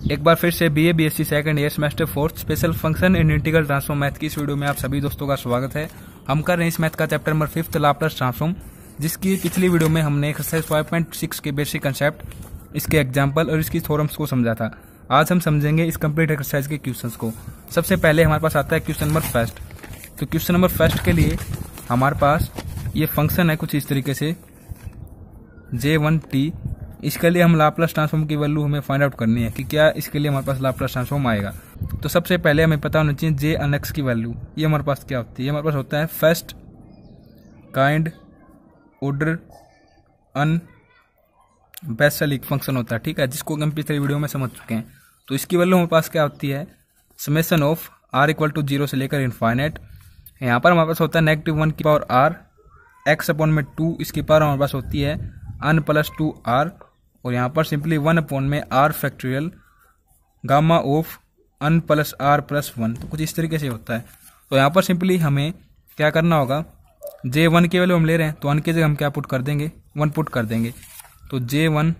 एक बार फिर से BA BSc second year semester 4 special function in integral transform math की इस वीडियो में आप सभी दोस्तों का स्वागत है। हम कर रहे हैं इस मैथ का चैप्टर नंबर 5 लाप्लास ट्रांसफॉर्म, जिसकी पिछली वीडियो में हमने एक्सरसाइज 5.6 के बेसिक कंसेप्ट, इसके एग्जाम्पल और इसकी थ्योरम्स को समझा था। आज हम समझेंगे इस कंप्लीट एक्सरसाइज के क्वेश्चंस को। सबसे पहले हमारे पास आता है क्वेश्चन नंबर फर्स्ट। तो क्वेश्चन नंबर फर्स्ट के लिए हमारे पास ये फंक्शन है कुछ इस तरीके से J1t। इसके लिए हम लाप्लास ट्रांसफॉर्म की वैल्यू हमें फाइंड आउट करनी है कि क्या इसके लिए हमारे पास लाप्लास ट्रांसफॉर्म आएगा। तो सबसे पहले हमें पता होना चाहिए J अन x की वैल्यू, ये हमारे पास क्या होती है। हमारे पास होता है फर्स्ट काइंड ऑर्डर अन बेसेलिक फंक्शन होता है, ठीक है, जिसको हम पिछले वीडियो में समझ चुके हैं। तो इसकी वैल्यू हमारे पास क्या होती है, summation of r equal to 0 से लेकर इनफाइनाइट। यहाँ पर हमारे पास होता है -1 की पावर r, x अपॉन में 2, इसकी पावर हमारे पास होती है n प्लस 2r, और यहाँ पर सिंपली 1 अपॉन में r factorial gamma of n plus r plus 1। तो कुछ इस तरीके से होता है। तो यहाँ पर सिंपली हमें क्या करना होगा, J1 की वैल्यू हम ले रहे हैं तो n की जगह हम क्या पुट कर देंगे, 1 पुट कर देंगे। तो J1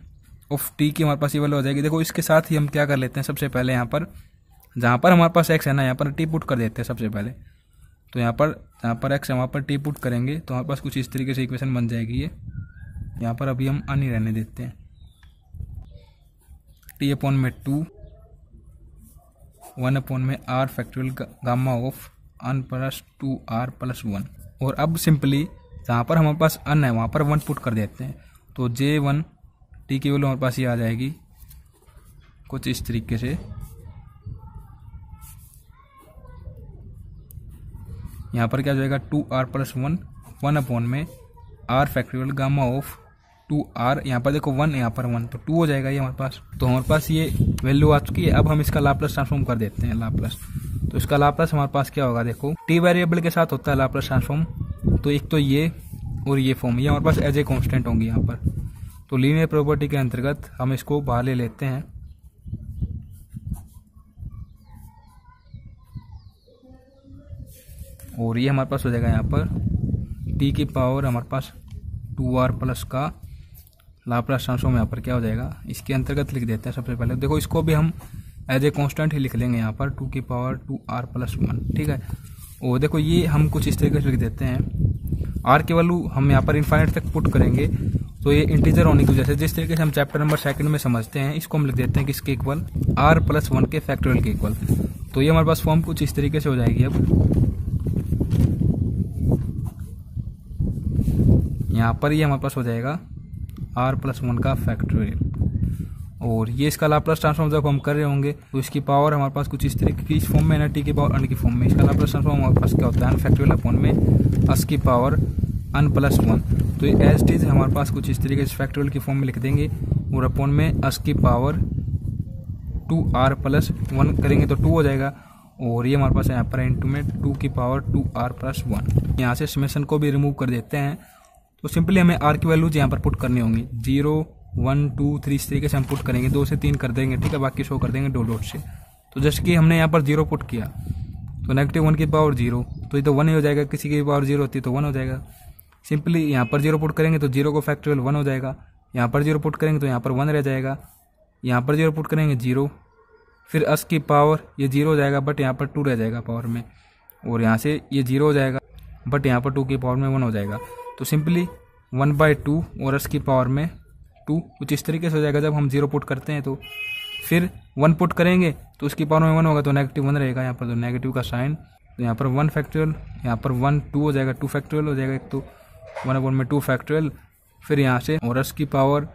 ऑफ t की हमारे पास ये वैल्यू हो जाएगी। देखो इसके साथ ही हम क्या कर लेते हैं, सबसे पहले यहाँ पर जहाँ पर हमारे पास x है ना, यहाँ पर t पुट कर देते हैं सबसे पहले। तो यहाँ पर जहाँ पर x है वहाँ पर t पुट करेंगे तो हमारे पास कुछ इस तरीके से इक्वेशन बन जाएगी। ये यहाँ पर अभी हम n ही रहने देते हैं, t अपॉन में 2 1 अपॉन में r factorial gamma of n plus 2r plus 1। और अब सिंपली जहाँ पर हमारे पास n है वहाँ पर 1 पुट कर देते हैं। तो J1 t की वैल्यू हमारे पास ये आ जाएगी कुछ इस तरीके से। यहाँ पर क्या हो जाएगा 2r प्लस 1 1 अपॉन में r factorial gamma of 2r, यहाँ पर देखो 1 यहाँ पर 1, तो 2 हो जाएगा ये हमारे पास। तो हमारे पास ये वैल्यू आ चुकी है। अब हम इसका लाप्लास ट्रांसफॉर्म कर देते हैं लाप्लास। तो इसका लाप्लास हमारे पास क्या होगा, देखो t वेरिएबल के साथ होता है लाप्लास ट्रांसफॉर्म। तो एक तो ये और ये फॉर्म, ये हमारे पास एज ए कॉन्स्टेंट होंगी यहाँ पर। तो लीनियर प्रॉपर्टी के अंतर्गत हम इसको बाहर ले लेते हैं। और ये हमारे पास हो जाएगा यहाँ पर t की पावर हमारे पास 2r प्लस का लाप्लास ट्रांसफॉर्म यहाँ पर क्या हो जाएगा, इसके अंतर्गत लिख देते हैं सबसे पहले। देखो इसको भी हम एज ए कांस्टेंट ही लिख लेंगे यहाँ पर 2 की पावर 2r प्लस 1, ठीक है। और देखो ये हम कुछ इस तरीके से लिख देते हैं। r की वैल्यू हम यहाँ पर इनफाइनाइट तक पुट करेंगे तो ये इंटीजर होने की वजह से जिस तरीके से हम चैप्टर नंबर 2 में समझते हैं, इसको हम लिख देते हैं किसके इक्वल, r प्लस 1 के फैक्टोरियल के इक्वल। तो ये हमारे पास फॉर्म कुछ इस तरीके से हो जाएगी। अब यहाँ पर ये हमारे पास हो जाएगा r प्लस 1 का फैक्टोरियल। और ये इसका लाप्लास ट्रांसफॉर्म जब हम कर रहे होंगे तो इसकी पावर हमारे पास कुछ इस तरीके की इस फॉर्म में ना, t की पावर n की फॉर्म में। इसका लाप्लास ट्रांसफॉर्म हमारे पास क्या होता है, n फैक्टोरियल अपॉन में s की पावर n प्लस 1। तो ये एज इट इज हमारे पास कुछ इस तरीके से फैक्टोरियल की फॉर्म में लिख देंगे और अपॉन में s की पावर 2r प्लस 1 करेंगे तो 2 हो जाएगा। और ये हमारे पास यहाँ पर इंटू में 2 की पावर 2r प्लस 1। यहाँ से समेशन को भी रिमूव कर देते हैं। तो सिंपली हमें r की वैल्यूज यहाँ पर पुट करनी होंगी, 0 1 2 3 इस तरीके से हम पुट करेंगे। 2 से 3 कर देंगे, ठीक है, बाकी शो कर देंगे डॉट से। तो जैसे कि हमने यहाँ पर 0 पुट किया तो -1 की पावर 0, तो ये तो 1 ही हो जाएगा। किसी की पावर 0 होती है तो 1 हो जाएगा। सिंपली यहाँ पर 0 पुट करेंगे तो 0 को फैक्टोरियल 1 हो जाएगा। यहाँ पर 0 पुट करेंगे तो यहाँ पर 1 रह जाएगा। यहाँ पर 0 पुट करेंगे 0, फिर s की पावर ये 0 हो जाएगा बट यहाँ पर 2 रह जाएगा पावर में। और यहाँ से ये 0 हो जाएगा बट यहाँ पर 2 की पावर में 1 हो जाएगा। तो सिंपली 1/2 और s की पावर में 2 कुछ इस तरीके से हो जाएगा जब हम 0 पुट करते हैं। तो फिर 1 पुट करेंगे तो उसकी पावर में 1 होगा तो -1 रहेगा यहाँ पर, तो नेगेटिव का साइन। तो यहाँ पर 1 फैक्टोरियल, यहाँ पर 1 2 हो जाएगा, 2 फैक्टोरियल हो जाएगा एक, तो 1 अपॉन में 2 फैक्टोरियल। फिर यहाँ से और s की पावर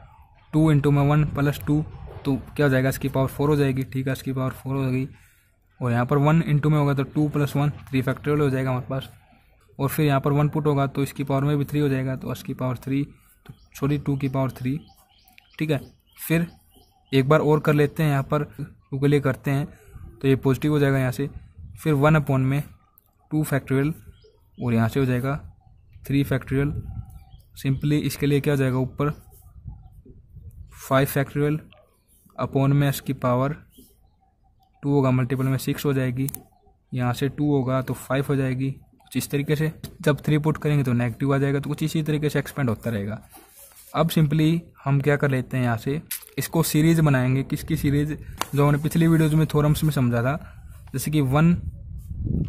2 इंटू में 1 प्लस 2, तो क्या हो जाएगा, इसकी पावर 4 हो जाएगी, ठीक है, इसकी पावर 4 हो जाएगी। और यहाँ पर 1 इंटू में होगा तो 2 प्लस 1 3 फैक्टोरियल हो जाएगा हमारे पास। और फिर यहाँ पर 1 पुट होगा तो इसकी पावर में भी 3 हो जाएगा, तो s की पावर 3, तो सॉरी 2 की पावर 3, ठीक है। फिर एक बार और कर लेते हैं, यहाँ पर 2 के लिए करते हैं तो ये पॉजिटिव हो जाएगा यहाँ से। फिर 1 अपॉन में 2 फैक्टोरियल और यहाँ से हो जाएगा 3 फैक्टोरियल। सिंपली इसके लिए क्या हो जाएगा, ऊपर 5 फैक्टोरियल अपॉन में s की पावर 2 होगा, मल्टीपल में 6 हो जाएगी। यहाँ से 2 होगा तो 5 हो जाएगी। कुछ इस तरीके से जब 3 पुट करेंगे तो नेगेटिव आ जाएगा। तो कुछ इसी तरीके से एक्सपेंड होता रहेगा। अब सिंपली हम क्या कर लेते हैं, यहाँ से इसको सीरीज बनाएंगे। किसकी सीरीज? जो हमने पिछली वीडियोज में थ्योरम्स में समझा था, जैसे कि 1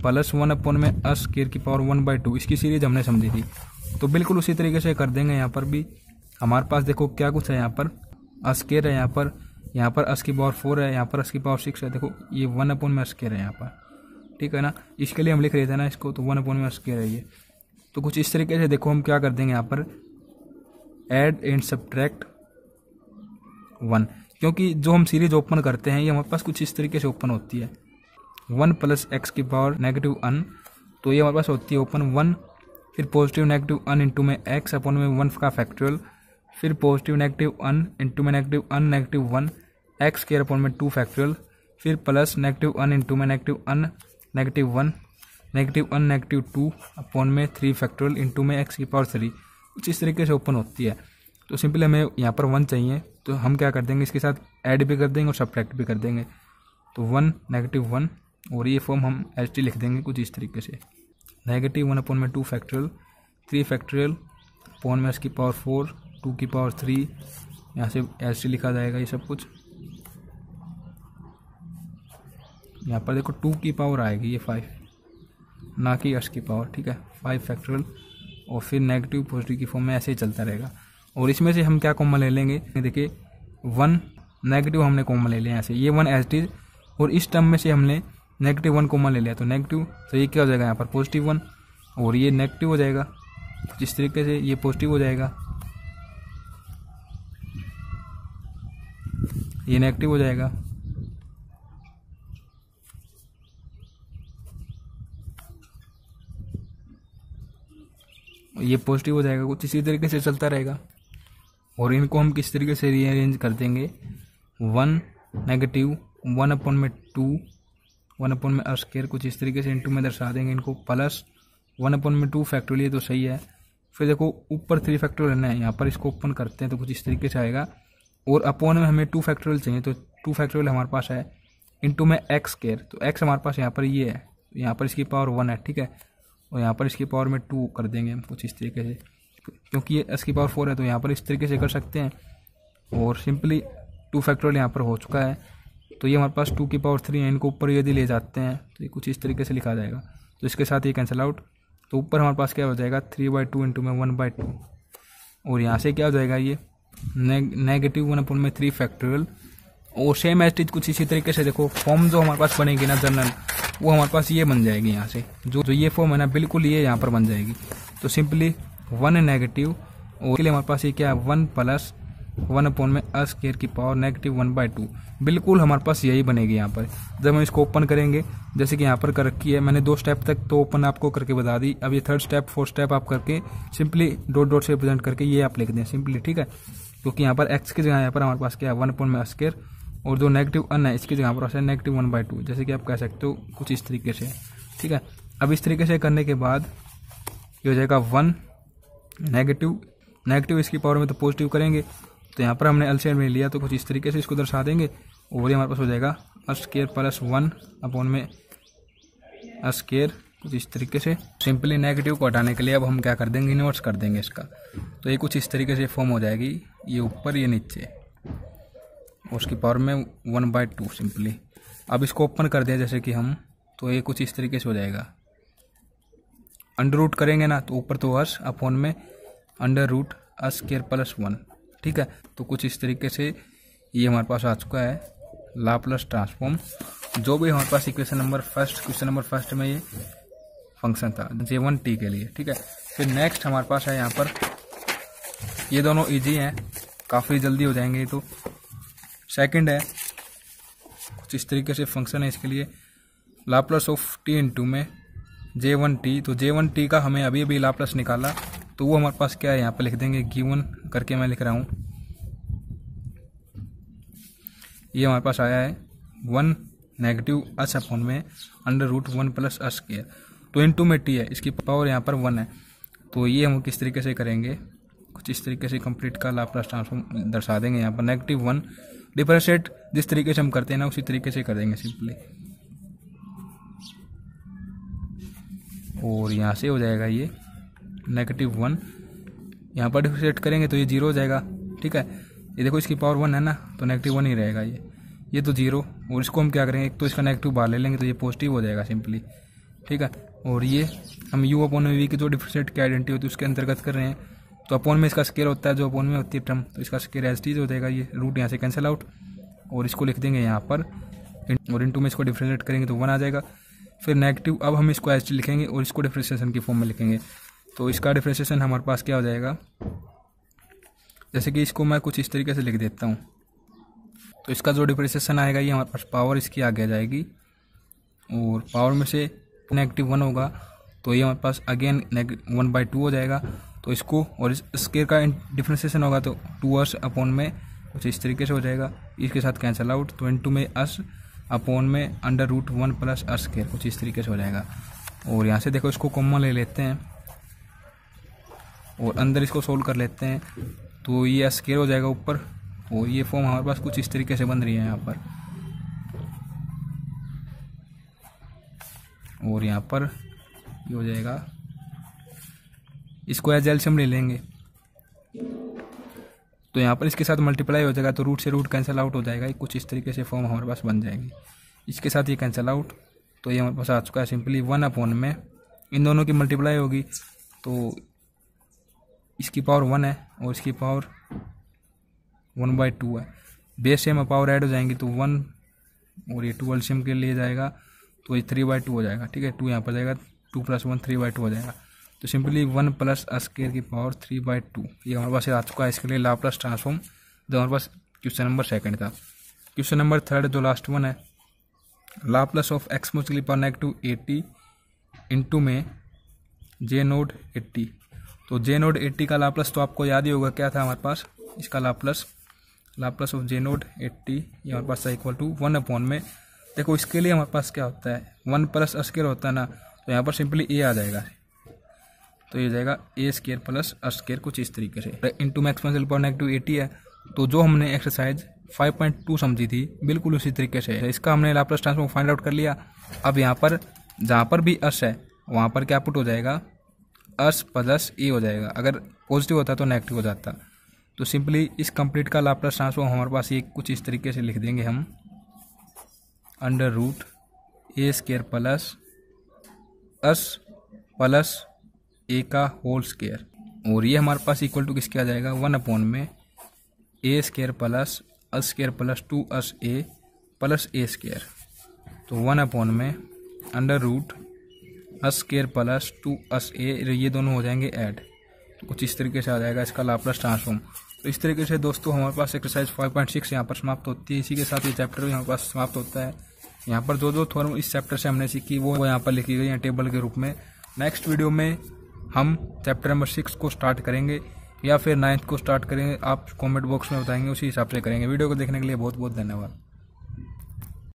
+ 1 अपॉन में a स्क्वायर की पावर 1/2, इसकी सीरीज हमने समझी थी। तो बिल्कुल उसी तरीके से कर देंगे यहाँ पर भी। हमारे पास देखो क्या कुछ है, यहाँ पर a स्क्वायर है, यहाँ पर a की पावर 4 है, यहाँ पर a की पावर 6 है। देखो ये 1 अपॉन में a स्क्वायर है यहाँ पर, ठीक है ना। इसके लिए हम लिख रहे थे ना इसको, तो 1 अपॉन में a स्क्वायर है ये। तो कुछ इस तरीके से देखो हम क्या कर देंगे यहाँ पर, ऐड एंड सब्ट्रैक्ट 1, क्योंकि जो हम सीरीज ओपन करते हैं ये हमारे पास कुछ इस तरीके से ओपन होती है। 1 + x की पावर -1, तो ये हमारे पास होती है ओपन 1, फिर पॉजिटिव -1 इंटू में x अपॉन में 1 का फैक्टोरियल, फिर पॉजिटिव -1 इंटू में -1 -1 x स्क्वायर अपॉन में 2 फैक्टोरियल, फिर प्लस -1 इंटू में -1 -2 अपॉन में 3 फैक्टोरियल इंटू में x की पावर 3, कुछ इस तरीके से ओपन होती है। तो सिंपली हमें यहाँ पर 1 चाहिए, तो हम क्या कर देंगे, इसके साथ ऐड भी कर देंगे और सब्ट्रैक्ट भी कर देंगे। तो 1 -1, और ये फॉर्म हम एच टी लिख देंगे कुछ इस तरीके से, -1 अपॉन में 2 फैक्टोरियल 3 फैक्टोरियल अपॉन में इसकी पावर 4 2 की पावर 3, यहाँ से एच टी लिखा जाएगा ये सब कुछ। यहाँ पर देखो 2 की पावर आएगी ये 5, ना कि एच की पावर, ठीक है। 5 फैक्टोरियल और फिर नेगेटिव पॉजिटिव की फॉर्म में ऐसे ही चलता रहेगा। और इसमें से हम क्या कॉमन ले लेंगे, देखिए 1 नेगेटिव हमने कॉमन ले लिया यहाँ से, ये 1 एच टी, और इस टर्म में से हमने -1 कॉमन ले लिया, तो नेगेटिव, तो ये क्या हो जाएगा यहाँ पर +1, और ये नेगेटिव हो जाएगा जिस तरीके से, ये पॉजिटिव हो जाएगा, ये नेगेटिव हो जाएगा, ये पॉजिटिव हो जाएगा, कुछ इसी तरीके से चलता रहेगा। और इनको हम किस तरीके से रीअरेंज कर देंगे, 1 नेगेटिव 1 अपॉन में 2 1 अपॉन में a स्क्वायर, कुछ इस तरीके से इंटू में दर्शा देंगे इनको, प्लस 1 अपॉन में 2 फैक्टोरियल, ये तो सही है। फिर देखो ऊपर 3 फैक्टोरियल है, यहाँ पर इसको ओपन करते हैं तो कुछ इस तरीके से आएगा, और अपॉन में हमें 2 फैक्टोरियल चाहिए, तो 2 फैक्टोरियल हमारे पास है, इंटू में x स्क्वायर, तो x हमारे पास यहाँ पर ये है, यहाँ पर इसकी पावर 1 है, ठीक है, और यहाँ पर इसकी पावर में 2 कर देंगे हम कुछ इस तरीके से, क्योंकि ये s की पावर 4 है, तो यहाँ पर इस तरीके से कर सकते हैं। और सिंपली 2 फैक्टोरियल यहाँ पर हो चुका है, तो ये हमारे पास 2 की पावर 3 है, इनको ऊपर यदि ले जाते हैं तो ये कुछ इस तरीके से लिखा जाएगा, तो इसके साथ ये कैंसिल आउट, तो ऊपर हमारे पास क्या हो जाएगा 3/2 इंटू में 1/2, और यहाँ से क्या हो जाएगा ये -1 अपॉन में 3 फैक्टोरियल, और सेम एज इट कुछ इसी तरीके से देखो फॉर्म जो हमारे पास बनेगी ना जनरल, वो हमारे पास ये बन जाएगी यहाँ से, जो ये फॉर्म है ना बिल्कुल ये यहाँ पर बन जाएगी। तो सिंपली 1 नेगेटिव, और इसके लिए हमारे पास ये क्या है 1 + 1 अपॉन में a स्क्वायर की पावर -1/2, बिल्कुल हमारे पास यही बनेगी यहाँ पर। जब हम इसको ओपन करेंगे, जैसे कि यहाँ पर कर रखी है मैंने 2 स्टेप तक तो ओपन आपको करके बता दी, अब ये 3rd स्टेप 4th स्टेप आप करके सिंपली डॉट से रिप्रेजेंट करके ये आप लिख दें सिंपली, ठीक है। क्योंकि यहाँ पर x की जगह यहाँ पर हमारे पास क्या है 1 अपॉन में a स्क्वायर, और जो नेगेटिव n है इसकी जगह पर है -1/2, जैसे कि आप कह सकते हो कुछ इस तरीके से, ठीक है। अब इस तरीके से करने के बाद ये हो जाएगा 1 नेगेटिव इसकी पावर में तो पॉजिटिव करेंगे, तो यहाँ पर हमने एलसीएम में लिया, तो कुछ इस तरीके से इसको दर्शा देंगे, और ये हमारे पास हो जाएगा a स्क्वायर + 1 अपॉन में a स्क्वायर, कुछ इस तरीके से। सिंपली नेगेटिव को हटाने के लिए अब हम क्या कर देंगे, इन्वर्स कर देंगे इसका, तो ये कुछ इस तरीके से फॉर्म हो जाएगी, ये ऊपर ये नीचे, और उसकी पावर में 1/2 सिंपली। अब इसको ओपन कर दिया जैसे कि हम, तो ये कुछ इस तरीके से हो जाएगा। अंडर रूट करेंगे ना, तो ऊपर तो हर्ष अपॉन में √a स्क्वायर + 1, ठीक है। तो कुछ इस तरीके से ये हमारे पास आ चुका है लाप्लास ट्रांसफॉर्म, जो भी हमारे पास क्वेश्चन नंबर फर्स्ट में ये फंक्शन था J1t के लिए, ठीक है। फिर नेक्स्ट हमारे पास है यहाँ पर, ये दोनों इजी हैं, काफ़ी जल्दी हो जाएंगे। तो सेकंड है, कुछ इस तरीके से फंक्शन है, इसके लिए लाप्लास ऑफ t इंटू में J1t, तो J1t का हमें अभी अभी लाप्लास निकाला, तो वो हमारे पास क्या है यहाँ पे लिख देंगे, गिवन करके मैं लिख रहा हूँ, ये हमारे पास आया है 1 नेगेटिव h अपॉन में √1 + a स्क्वायर, तो इंटू में t है, इसकी पावर यहाँ पर 1 है। तो ये हम किस तरीके से करेंगे, कुछ इस तरीके से कंप्लीट का लाप्लास ट्रांसफॉर्म दर्शा देंगे। यहाँ पर -1 डिफरेंशिएट जिस तरीके से हम करते हैं ना उसी तरीके से कर देंगे सिंपली, और यहाँ से हो जाएगा ये -1, यहाँ पर डिफरेंशिएट करेंगे तो ये 0 हो जाएगा, ठीक है। ये देखो इसकी पावर 1 है ना, तो -1 ही रहेगा ये तो 0। और इसको हम क्या करेंगे, एक तो इसका नेगेटिव बाहर ले लेंगे तो ये पॉजिटिव हो जाएगा सिंपली, ठीक है। और ये हम u अपॉन में v की जो डिफरेंशिएट की आइडेंटिटी होती है उसके अंतर्गत कर रहे हैं, तो अपॉन में इसका स्केयर होता है, जो अपॉन में होती है टर्म, तो इसका स्केयर एज टीज हो जाएगा। ये रूट यहाँ से कैंसिल आउट और इसको लिख देंगे यहाँ पर, और इनटू में इसको डिफरेंशिएट करेंगे तो 1 आ जाएगा। फिर नेगेटिव अब हम इसको एज टी लिखेंगे और इसको डिफरेंशिएशन की फॉर्म में लिखेंगे, तो इसका डिफरेंशिएशन हमारे पास क्या हो जाएगा, जैसे कि इसको मैं कुछ इस तरीके से लिख देता हूँ। तो इसका जो डिफरेंशिएशन आएगा ये हमारे पास पावर इसकी आगे आ जाएगी, और पावर में से -1 होगा तो ये हमारे पास अगेन 1/2 हो जाएगा। तो इसको और इस स्केयर का डिफरेंशिएशन होगा तो 2s अपॉन में कुछ इस तरीके से हो जाएगा, इसके साथ कैंसिल आउट, तो इनटू में s अपॉन में √1 + s स्केयर कुछ इस तरीके से हो जाएगा। और यहाँ से देखो इसको कॉमन ले लेते हैं और अंदर इसको सोल्व कर लेते हैं, तो ये s स्केयर हो जाएगा ऊपर, और ये फॉर्म हमारे पास कुछ इस तरीके से बन रही है यहाँ पर। और यहाँ पर ये हो जाएगा, इसको एज एलसीएम ले लेंगे तो यहाँ पर इसके साथ मल्टीप्लाई हो जाएगा, तो रूट से रूट कैंसिल आउट हो जाएगा, कुछ इस तरीके से फॉर्म हमारे पास बन जाएगी। इसके साथ ये कैंसिल आउट, तो ये हमारे पास आ चुका है सिंपली 1 अपॉन में, इन दोनों की मल्टीप्लाई होगी तो इसकी पावर 1 है और इसकी पावर 1/2 है। बेस से हम पावर ऐड हो जाएंगी तो 1 और ये 2 एलसीएम के लिए जाएगा तो ये 3/2 हो जाएगा, ठीक है। 2 यहाँ पर जाएगा, 2 + 1 3/2 हो जाएगा। तो सिंपली 1 + s स्केयर की पावर 3/2 ये हमारे पास आ चुका है। इसके लिए लाप्लास ट्रांसफॉर्म जो हमारे पास क्वेश्चन नंबर 2 था। क्वेश्चन नंबर 3 जो लास्ट वन है, लाप्लास ऑफ x -80 इंटू में j0 80। तो j0 80 का लाप्लास तो आपको याद ही होगा क्या था हमारे पास, इसका लाप्लास ऑफ j0 80 ये हमारे पास इक्वल टू 1 अपॉन में, देखो इसके लिए हमारे पास क्या होता है 1 + s स्केयर होता है ना, तो यहाँ पर सिंपली a आ जाएगा, तो ये जाएगा a स्केयर + s स्केयर कुछ इस तरीके से इंटू में एक्सपोनेंशियल पावर -80 है। तो जो हमने एक्सरसाइज 5.2 समझी थी बिल्कुल उसी तरीके से इसका हमने लाप्लास ट्रांसफॉर्म फाइंड आउट कर लिया। अब यहाँ पर जहाँ पर भी s है वहाँ पर क्या पुट हो जाएगा, s + a हो जाएगा, अगर पॉजिटिव होता तो नेगेटिव हो जाता। तो सिंपली इस कंप्लीट का लाप्लास ट्रांसफॉर्म हमारे पास ये कुछ इस तरीके से लिख देंगे हम, √a स्केयर + s + a का होल स्केयर, और ये हमारे पास इक्वल टू किसके आ जाएगा 1 अपॉन में a square + s square + 2sa + a square, तो 1 अपॉन में √s स्केयर + 2sa, ये दोनों हो जाएंगे ऐड, तो कुछ इस तरीके से आ जाएगा इसका लाप्लास ट्रांसफॉर्म। तो इस तरीके से दोस्तों हमारे पास एक्सरसाइज 5.6 यहाँ पर समाप्त होती है। इसी के साथ ये चैप्टर भी हमारे पास समाप्त होता है। यहाँ पर जो थ्योरम इस चैप्टर से हमने सीखी वो यहाँ पर लिखी गई है टेबल के रूप में। नेक्स्ट वीडियो में हम चैप्टर नंबर 6 को स्टार्ट करेंगे या फिर 9th को स्टार्ट करेंगे, आप कमेंट बॉक्स में बताएंगे, उसी हिसाब से करेंगे। वीडियो को देखने के लिए बहुत बहुत धन्यवाद।